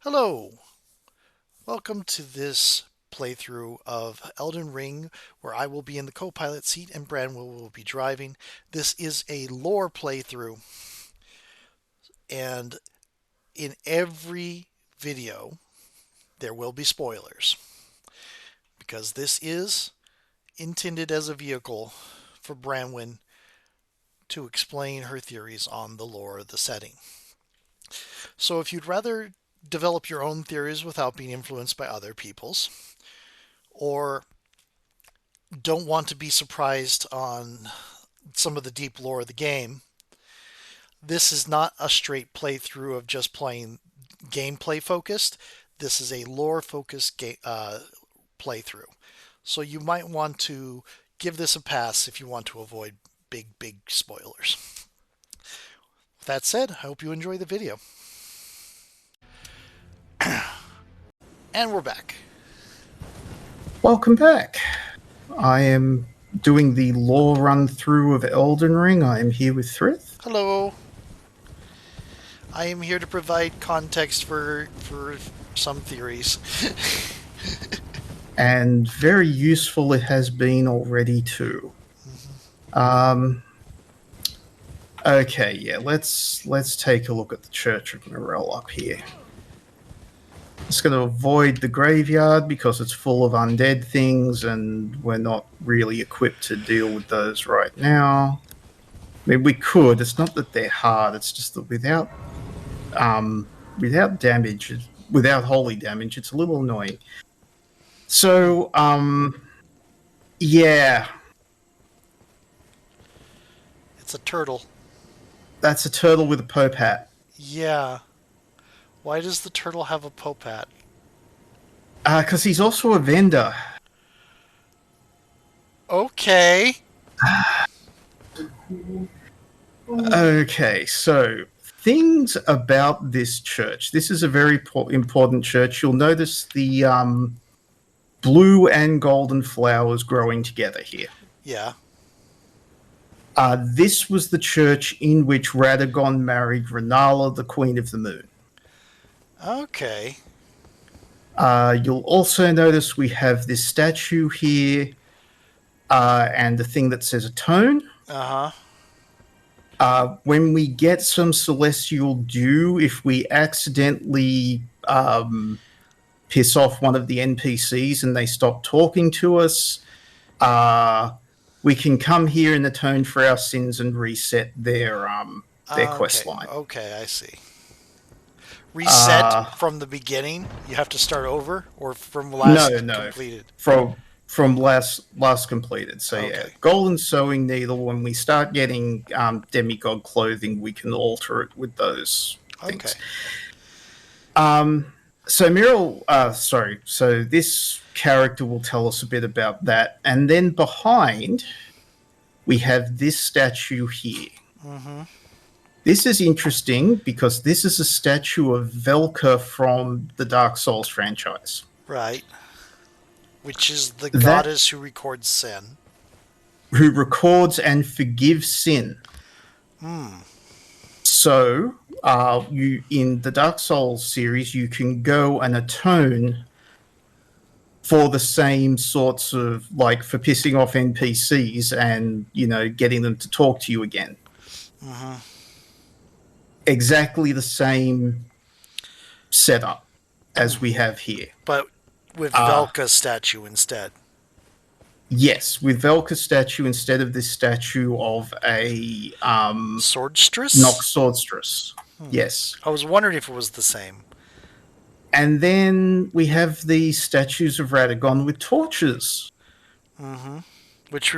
Hello, welcome to this playthrough of Elden Ring, where I will be in the co-pilot seat and Branwell will be driving. This is a lore playthrough, and in every video there will be spoilers because this is intended as a vehicle for Branwyn to explain her theories on the lore of the setting. So if you'd rather develop your own theories without being influenced by other people's, or don't want to be surprised on some of the deep lore of the game, this is not a straight playthrough of just playing gameplay focused. This is a lore focused playthrough. So you might want to give this a pass if you want to avoid big spoilers. With that said, I hope you enjoy the video. And we're back. Welcome back. I am doing the lore run through of Elden Ring. I am here with Thrith. Hello. I am here to provide context for some theories. And very useful it has been already too. Okay, yeah, let's take a look at the Church of Morel up here. It's going to avoid the graveyard because it's full of undead things and we're not really equipped to deal with those right now. I mean, we could. It's not that they're hard. It's just that without damage, without holy damage, it's a little annoying. So, yeah. It's a turtle. That's a turtle with a pope hat. Yeah. Why does the turtle have a pope hat? Because he's also a vendor. Okay. Okay, so things about this church. This is a very important church. You'll notice the blue and golden flowers growing together here. Yeah. This was the church in which Radagon married Renala, the Queen of the Moon. Okay. You'll also notice we have this statue here and the thing that says atone. Uh-huh. When we get some celestial dew, if we accidentally piss off one of the NPCs and they stop talking to us, we can come here and atone for our sins and reset their quest line. Okay, I see. Reset from the beginning? You have to start over? Or from last completed? From last completed. So Okay. yeah, golden sewing needle. When we start getting demigod clothing, we can alter it with those things. Okay. So Muriel, so this character will tell us a bit about that, and then behind we have this statue here. Mm-hmm. This is interesting because this is a statue of Velka from the Dark Souls franchise. Right. Which is the goddess who records sin. Who records and forgives sin. So, you in the Dark Souls series, you can go and atone for the same sorts of, like, for pissing off NPCs and, getting them to talk to you again. Mm-hmm. Exactly the same setup as we have here. But with Velka's statue instead. Yes, with Velka's statue instead of this statue of a Swordstress? Nox Swordstress. Yes. I was wondering if it was the same. And then we have the statues of Radagon with torches. Mm-hmm. Which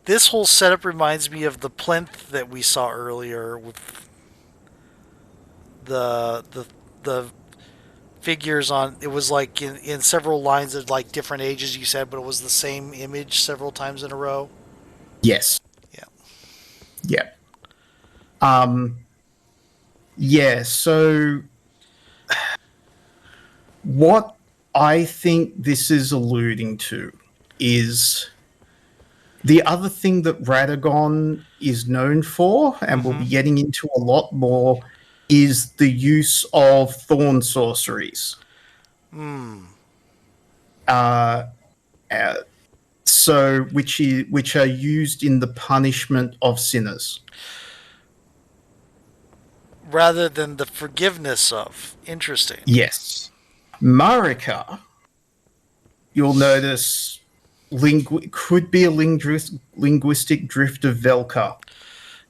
this whole setup reminds me of the plinth that we saw earlier with the figures on. It was like in several lines of like different ages, you said, but it was the same image several times in a row. Yes. Yeah. Yeah, so what I think this is alluding to is the other thing that Radagon is known for, and we'll be getting into a lot more, is the use of thorn sorceries. Hmm. Uh, uh, which are used in the punishment of sinners. Rather than the forgiveness of. Interesting. Yes. Marika, you'll notice, could be a linguistic drift of Velka.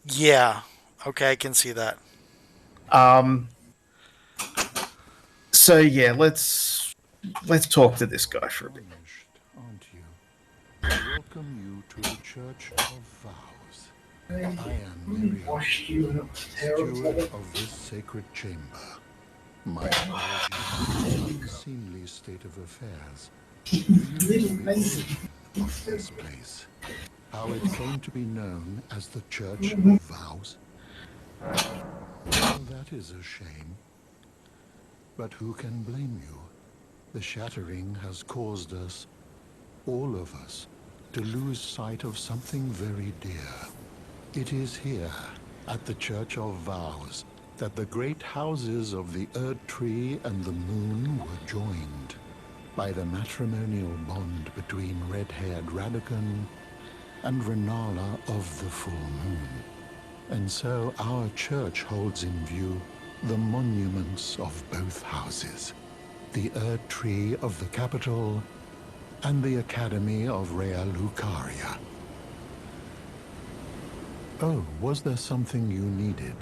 Yeah. Okay, I can see that. Um, so yeah, let's talk to this guy for a bit. Tarnished, aren't you? I welcome you to the Church of Vows. I am Miriam, steward of this sacred chamber. My apologies for the unseemly state of affairs. Do you know the origin of this place? How it came to be known as the Church of Vows? Well, that is a shame. But who can blame you? The shattering has caused us, all of us, to lose sight of something very dear. It is here, at the Church of Vows, that the great houses of the Erd Tree and the Moon were joined by the matrimonial bond between red-haired Radagon and Renala of the Full Moon. And so our church holds in view the monuments of both houses, the Erd Tree of the capital and the Academy of Rea Lucaria. Oh, was there something you needed?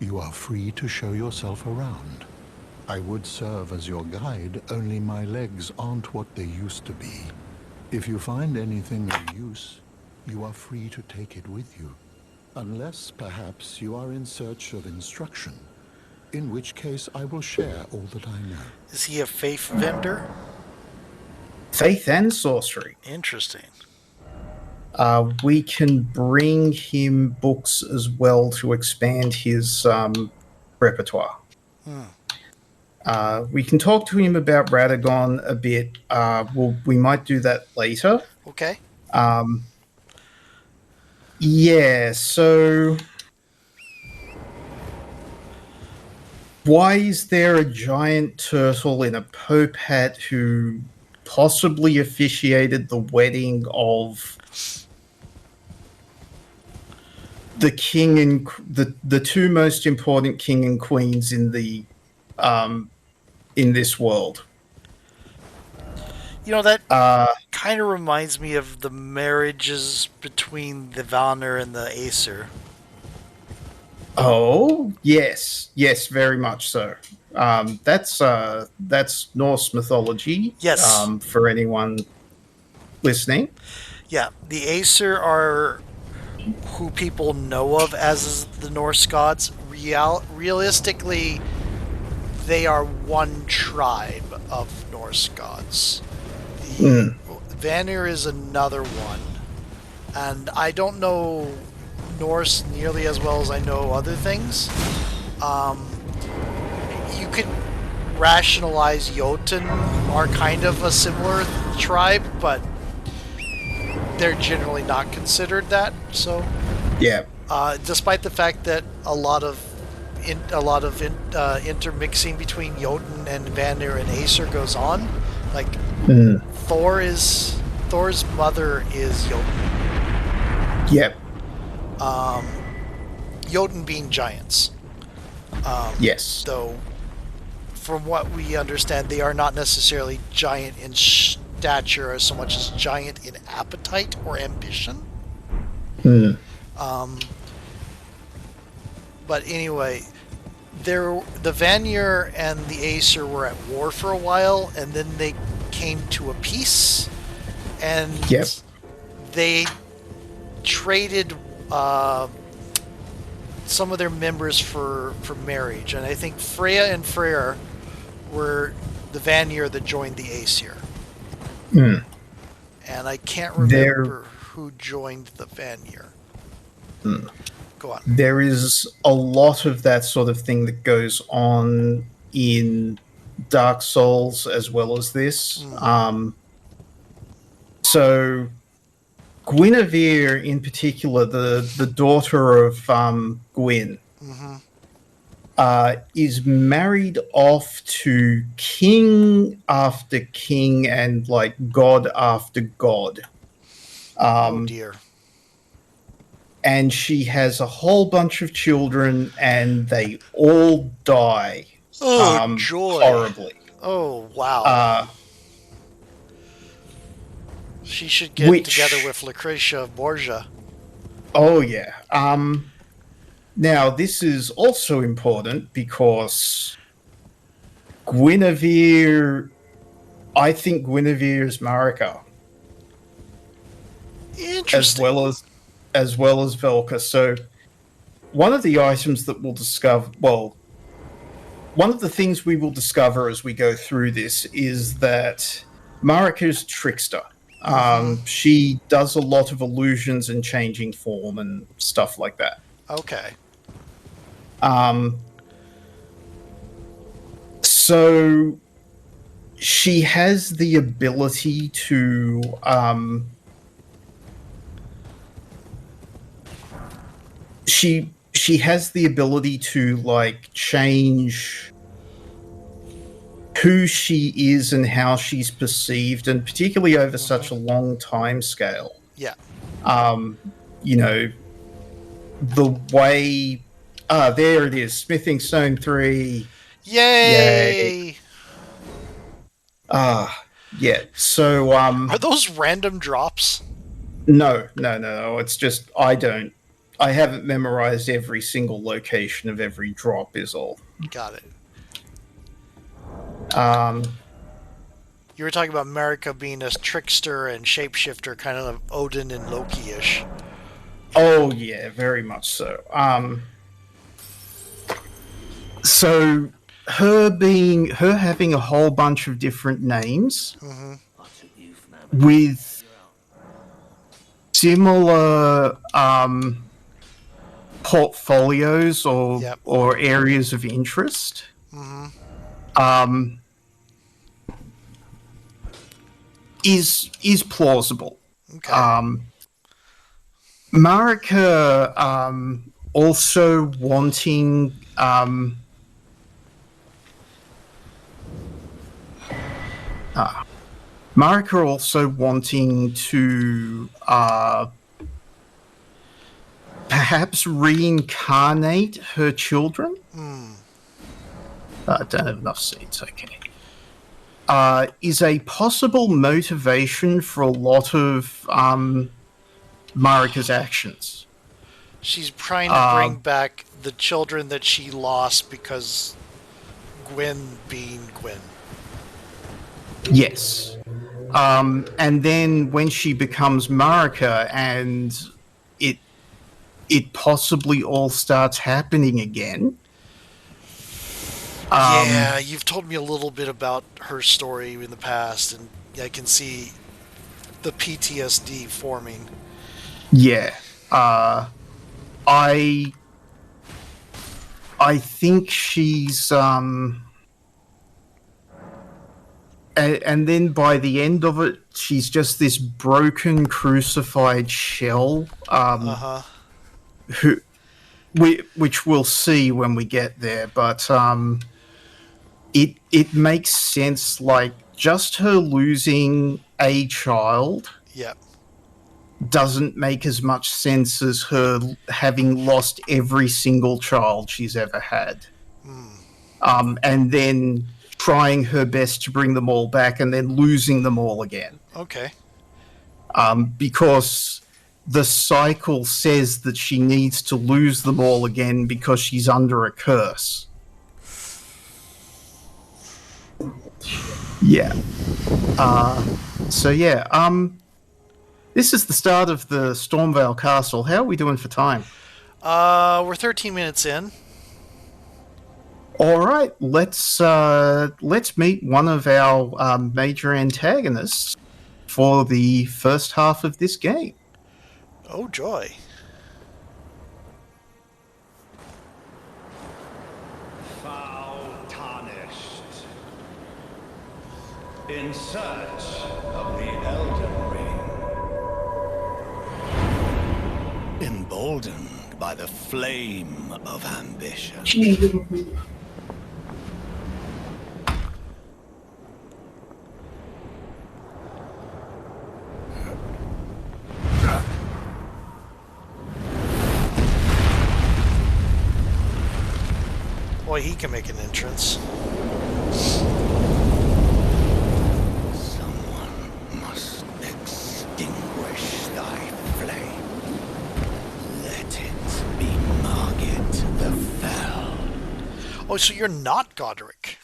You are free to show yourself around. I would serve as your guide, only my legs aren't what they used to be. If you find anything of use, you are free to take it with you. Unless, perhaps, you are in search of instruction, in which case I will share all that I know. Is he a faith vendor? Faith and sorcery. Interesting. We can bring him books as well to expand his repertoire. We can talk to him about Radagon a bit. We might do that later. Okay. Yeah, so why is there a giant turtle in a Pope hat who possibly officiated the wedding of the king and the two most important king and queens in the in this world? You know, that kind of reminds me of the marriages between the Valner and the Acer. Oh, yes, very much so. That's Norse mythology. Yes. For anyone listening. Yeah, the Acer are who people know of as the Norse gods. Realistically, they are one tribe of Norse gods. The Vanir is another one, and I don't know Norse nearly as well as I know other things. You could rationalize Jotun are kind of a similar tribe, but they're generally not considered that. So, yeah. Despite the fact that a lot of intermixing between Jotun and Vanir and Acer goes on, like Thor's mother is Jotun. Yep. Jotun being giants. Yes. Though, from what we understand, they are not necessarily giant in stature as so much as giant in appetite or ambition. But anyway, the Vanir and the Acer were at war for a while, and then they came to a peace, and they traded some of their members for marriage. And I think Freya and Freyr were the Vanir that joined the Aesir. And I can't remember who joined the Vanir. Go on. There is a lot of that sort of thing that goes on in Dark Souls as well as this. So Guinevere in particular, the daughter of Gwyn, is married off to king after king and like god after god. Oh dear. And she has a whole bunch of children, and they all die Oh joy. horribly. Oh wow. Uh, She should get together which, with Lucretia of Borgia. oh yeah. Now this is also important because Guinevere, I think Guinevere is Marika, as Interesting. well as Velka. So one of the items that we'll discover, well, one of the things we will discover as we go through this is that Marika's trickster. She does a lot of illusions and changing form and stuff like that. Okay. So she has the ability to she has the ability to like change who she is and how she's perceived, and particularly over such a long time scale. Yeah. You know, the way there it is, Smithing Stone 3. Yay! Yeah. So Are those random drops? no. It's just I haven't memorized every single location of every drop is all. Got it. Um You were talking about Marika being a trickster and shapeshifter, kind of Odin and Loki-ish. Oh yeah, very much so. So her having a whole bunch of different names with similar portfolios or areas of interest. Is plausible. Okay. Marika also wanting Marika also wanting to perhaps reincarnate her children. I don't have enough seats. Okay. Is a possible motivation for a lot of Marika's actions. She's trying to bring back the children that she lost because Gwen being Gwen. Yes. And then when she becomes Marika and it possibly all starts happening again. Yeah, you've told me a little bit about her story in the past, and I can see the PTSD forming. Yeah. I think she's and then by the end of it, she's just this broken, crucified shell. Which we'll see when we get there, but it makes sense. Like just her losing a child, doesn't make as much sense as her having lost every single child she's ever had, and then trying her best to bring them all back and then losing them all again. Okay. Because the cycle says that she needs to lose them all again because she's under a curse. Yeah. So yeah. This is the start of the Stormvale Castle. How are we doing for time? We're 13 minutes in. All right, let's meet one of our major antagonists for the first half of this game. Oh joy! Foul tarnished, in search of the Elden Ring. Emboldened by the flame of ambition. Boy, he can make an entrance. Someone must extinguish thy flame. Let it be Margit the Fell. Oh, so you're not Godric.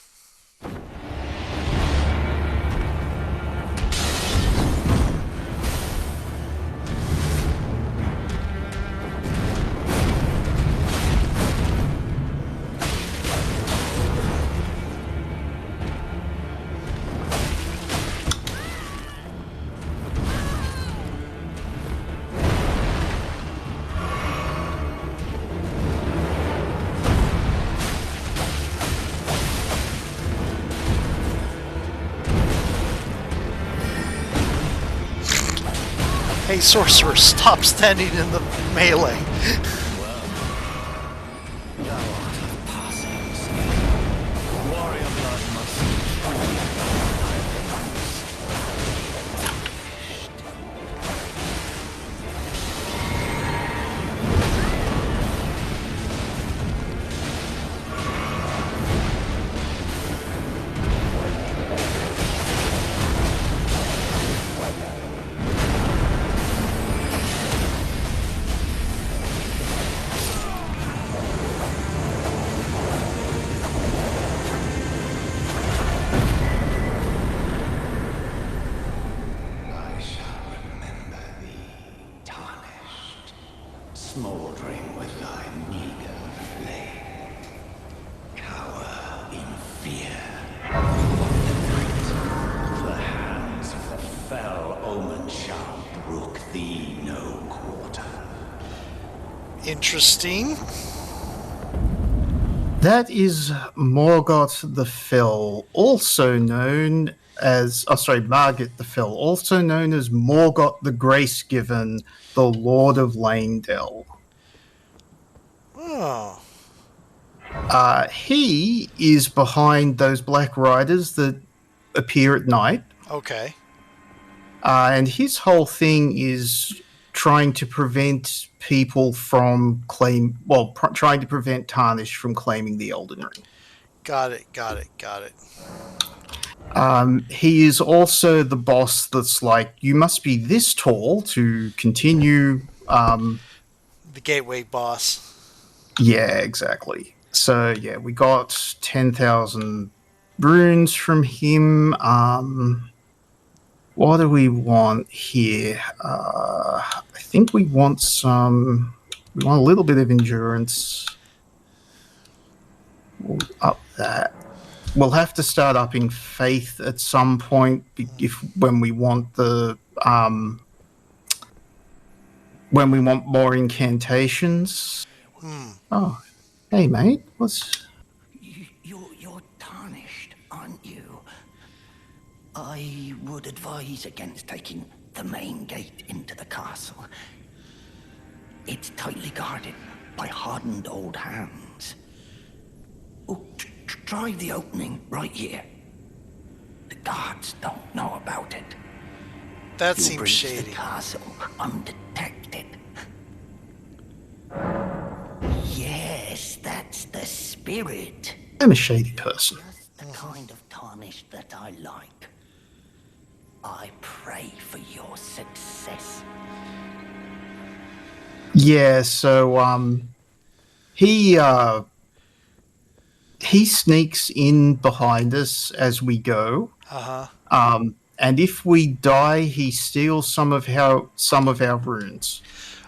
Hey, sorcerer, stop standing in the melee. Thou art of passing skill. Warrior blood must truly guard thy veins. I shall remember thee, tarnished, smouldering with thy meager flame. Cower in fear of the night. The hands of the fell omen shall brook thee no quarter. Interesting. That is Morgoth the Fell, also known as, Margit the Fell, also known as Morgoth the Grace-Given, the Lord of Langdell. Oh, He is behind those Black Riders that appear at night, okay. and his whole thing is trying to prevent people from trying to prevent Tarnish from claiming the Elden Ring. Got it, got it, got it. He is also the boss that's like, you must be this tall to continue. The gateway boss. Yeah, exactly. So, yeah, we got 10,000 runes from him. What do we want here? I think we want we want a little bit of endurance. We'll up that. We'll have to start upping faith at some point when we want when we want more incantations. Oh, hey mate, what's? You're tarnished, aren't you? I would advise against taking the main gate into the castle. It's tightly guarded by hardened old hands. Oh, try the opening right here. The guards don't know about it. That You'll seems breach shady. the castle undetected. Yes, that's the spirit. I'm a shady person. Just the kind of tarnish that I like. I pray for your success. Yeah, so he sneaks in behind us as we go. And if we die, he steals some of our runes.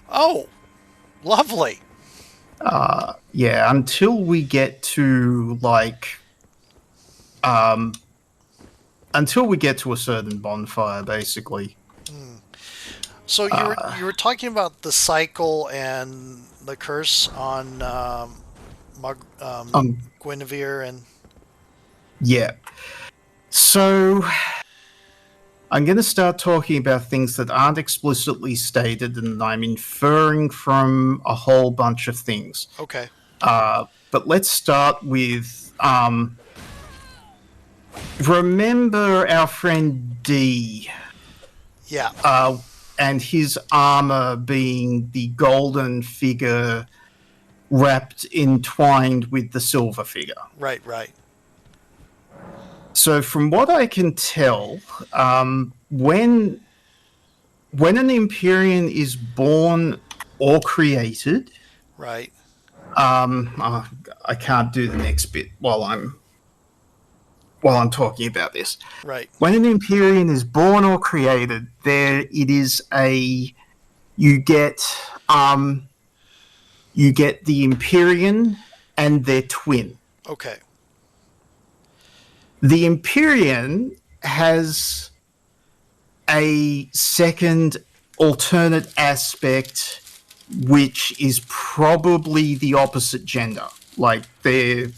Oh, lovely. Yeah, until we get to until we get to a certain bonfire, basically. So you were talking about the cycle and the curse on Guinevere and Yeah. So I'm going to start talking about things that aren't explicitly stated and I'm inferring from a whole bunch of things. Okay. But let's start with remember our friend D Yeah. and his armor being the golden figure wrapped, entwined with the silver figure. Right. So from what I can tell, when an Empyrean is born or created, Right. I can't do the next bit while I'm talking about this. Right. When an Empyrean is born or created, you get the Empyrean and their twin. Okay. The Empyrean has a second alternate aspect, which is probably the opposite gender. Like they're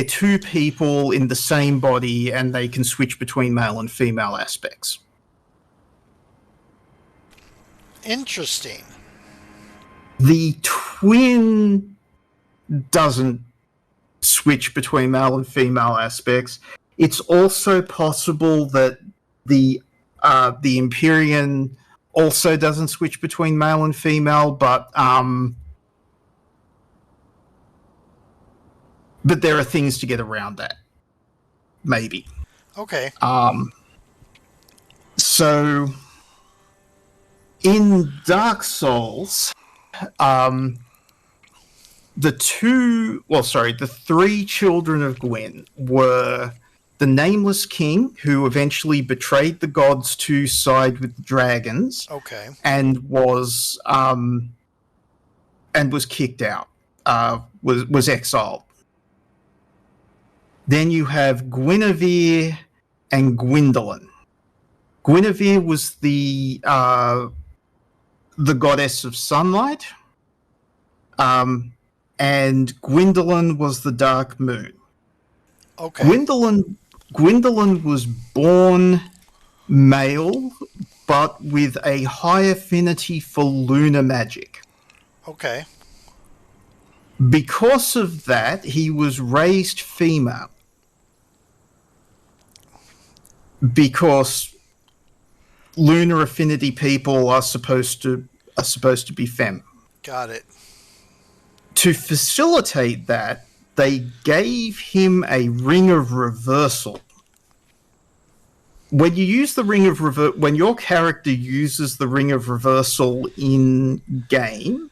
two people in the same body, and they can switch between male and female aspects. Interesting. The twin doesn't switch between male and female aspects. It's also possible that the Empyrean also doesn't switch between male and female, but there are things to get around that. Maybe. Okay. So in Dark Souls, the three children of Gwen were the Nameless King, who eventually betrayed the gods to side with the dragons. Okay. And was kicked out, was exiled. Then you have Guinevere and Gwyndolin. Guinevere was the goddess of sunlight, and Gwyndolin was the dark moon. Okay. Gwyndolin was born male, but with a high affinity for lunar magic. Okay. Because of that, he was raised female. Because lunar affinity people are supposed to be femme. Got it. To facilitate that, they gave him a ring of reversal. When you use the ring of when your character uses the ring of reversal in game,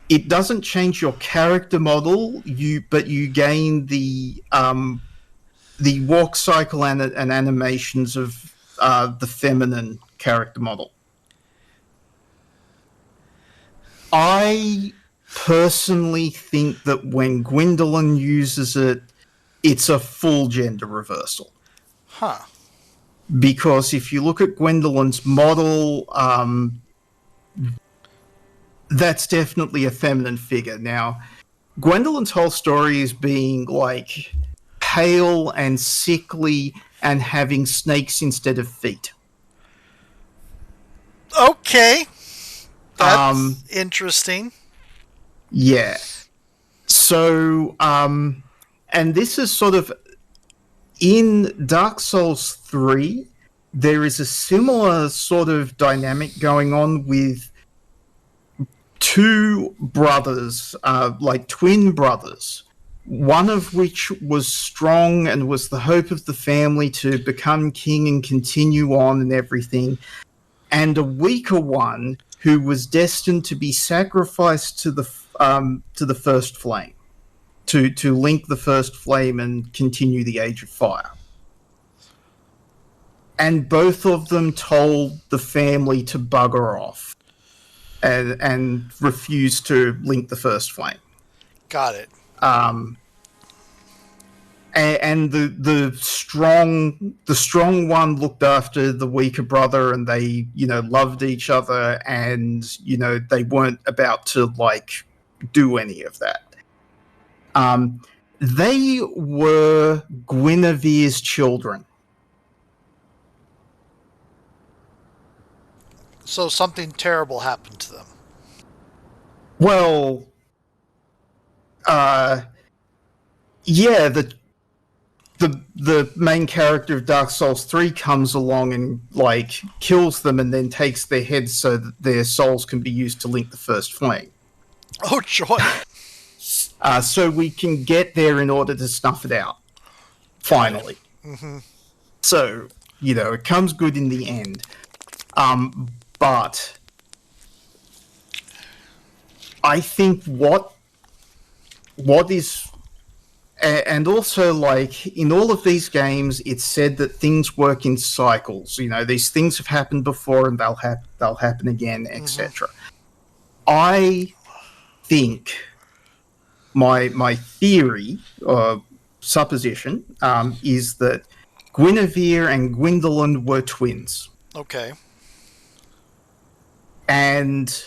it doesn't change your character model. But you gain the walk cycle and animations of the feminine character model. I personally think that when Gwyndolin uses it, it's a full gender reversal. Huh. Because if you look at Gwendolin's model, that's definitely a feminine figure. Now, Gwendolin's whole story is being like pale and sickly and having snakes instead of feet. Okay. That's interesting. Yeah. So, and this is sort of in Dark Souls 3, there is a similar sort of dynamic going on with two brothers, like twin brothers, one of which was strong and was the hope of the family to become king and continue on and everything, and a weaker one who was destined to be sacrificed to the first flame, to link the first flame and continue the Age of Fire. And both of them told the family to bugger off and refuse to link the first flame. Got it. And the strong one looked after the weaker brother, and they, loved each other, and, they weren't about to, do any of that. They were Guinevere's children. So something terrible happened to them. Well, uh, yeah, the main character of Dark Souls 3 comes along and like kills them and then takes their heads so that their souls can be used to link the first flame. Oh joy! So we can get there in order to snuff it out. Finally. So, it comes good in the end. But I think what is, and also like in all of these games, it's said that things work in cycles. These things have happened before and they'll happen again, etc. I think my theory or supposition is that Guinevere and Gwyndolin were twins. Okay. And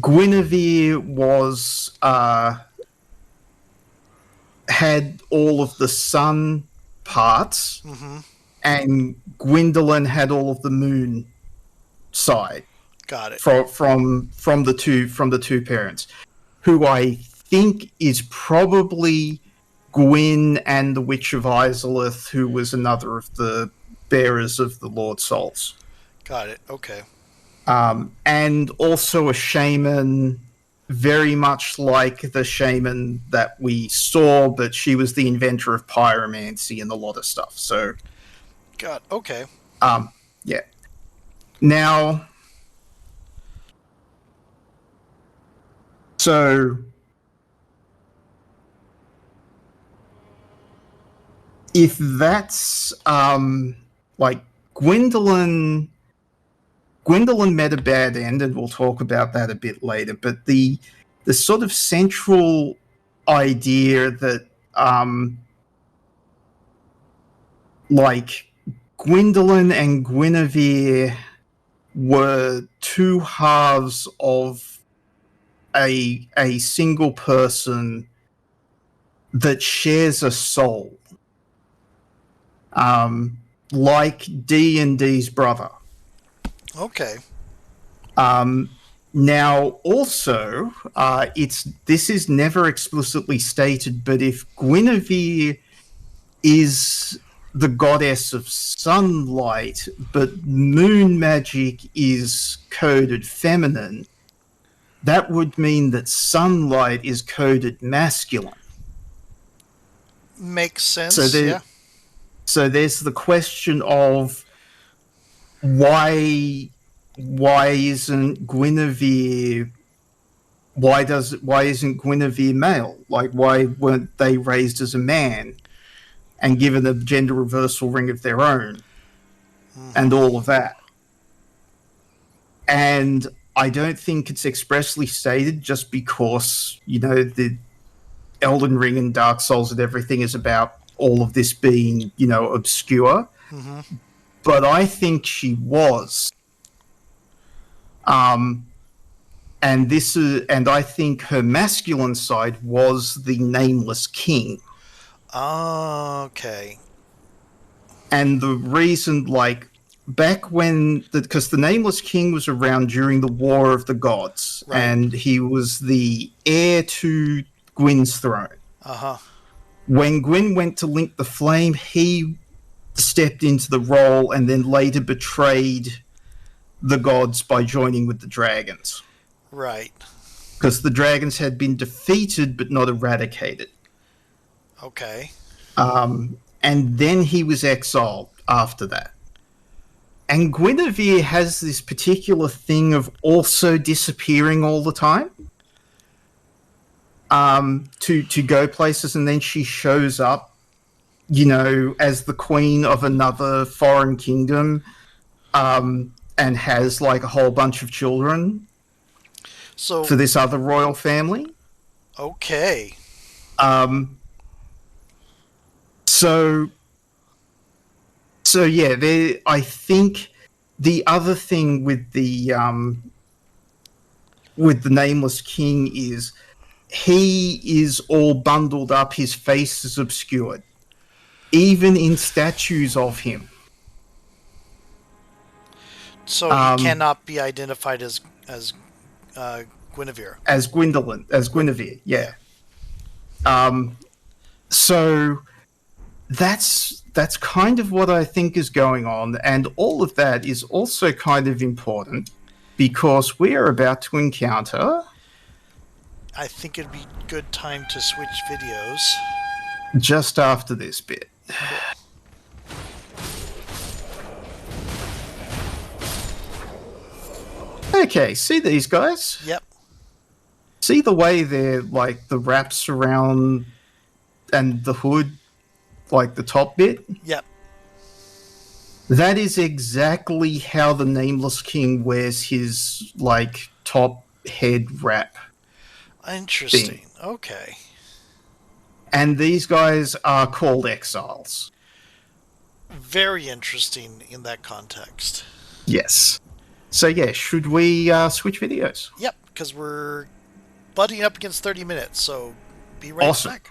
Guinevere was had all of the sun parts, and Gwyndolin had all of the moon side. Got it. From the two parents, who I think is probably Gwyn and the Witch of Izalith, who was another of the bearers of the Lord Souls. Got it. Okay. And also a shaman, very much like the shaman that we saw, but she was the inventor of pyromancy and a lot of stuff. So, okay. Yeah. Now, so if that's like Gwyndolin met a bad end, and we'll talk about that a bit later, but the sort of central idea that like Gwyndolin and Guinevere were two halves of a single person that shares a soul, like D&D's brother. Okay. Now, also, this is never explicitly stated, but if Guinevere is the goddess of sunlight, but moon magic is coded feminine, that would mean that sunlight is coded masculine. Makes sense. So there's the question of why isn't Guinevere male? Like, why weren't they raised as a man and given a gender reversal ring of their own and all of that? And I don't think it's expressly stated, just because, the Elden Ring and Dark Souls and everything is about all of this being, obscure. But I think she was. And I think her masculine side was the Nameless King. Okay. And the reason, like, back when, because the Nameless King was around during the War of the Gods, right, and he was the heir to Gwyn's throne. When Gwyn went to link the flame, he stepped into the role and then later betrayed the gods by joining with the dragons. Right. Because the dragons had been defeated but not eradicated. Okay. And then he was exiled after that. And Guinevere has this particular thing of also disappearing all the time. To go places, and then she shows up, as the queen of another foreign kingdom, and has like a whole bunch of children for this other royal family. Okay. So yeah, I think the other thing with the Nameless King is he is all bundled up, his face is obscured. Even in statues of him, So he cannot be identified as Guinevere. As Guinevere, yeah. So that's kind of what I think is going on, and all of that is also kind of important because we are about to encounter. I think it'd be good time to switch videos. Just after this bit. Okay, see these guys? Yep. See the way they're like the wraps around and the hood, like the top bit? Yep. That is exactly how the Nameless King wears his like top head wrap. Interesting. Thing. Okay. And these guys are called exiles. Very interesting in that context. Yes. So yeah, should we switch videos? Yep, because we're butting up against 30 minutes, so be right back.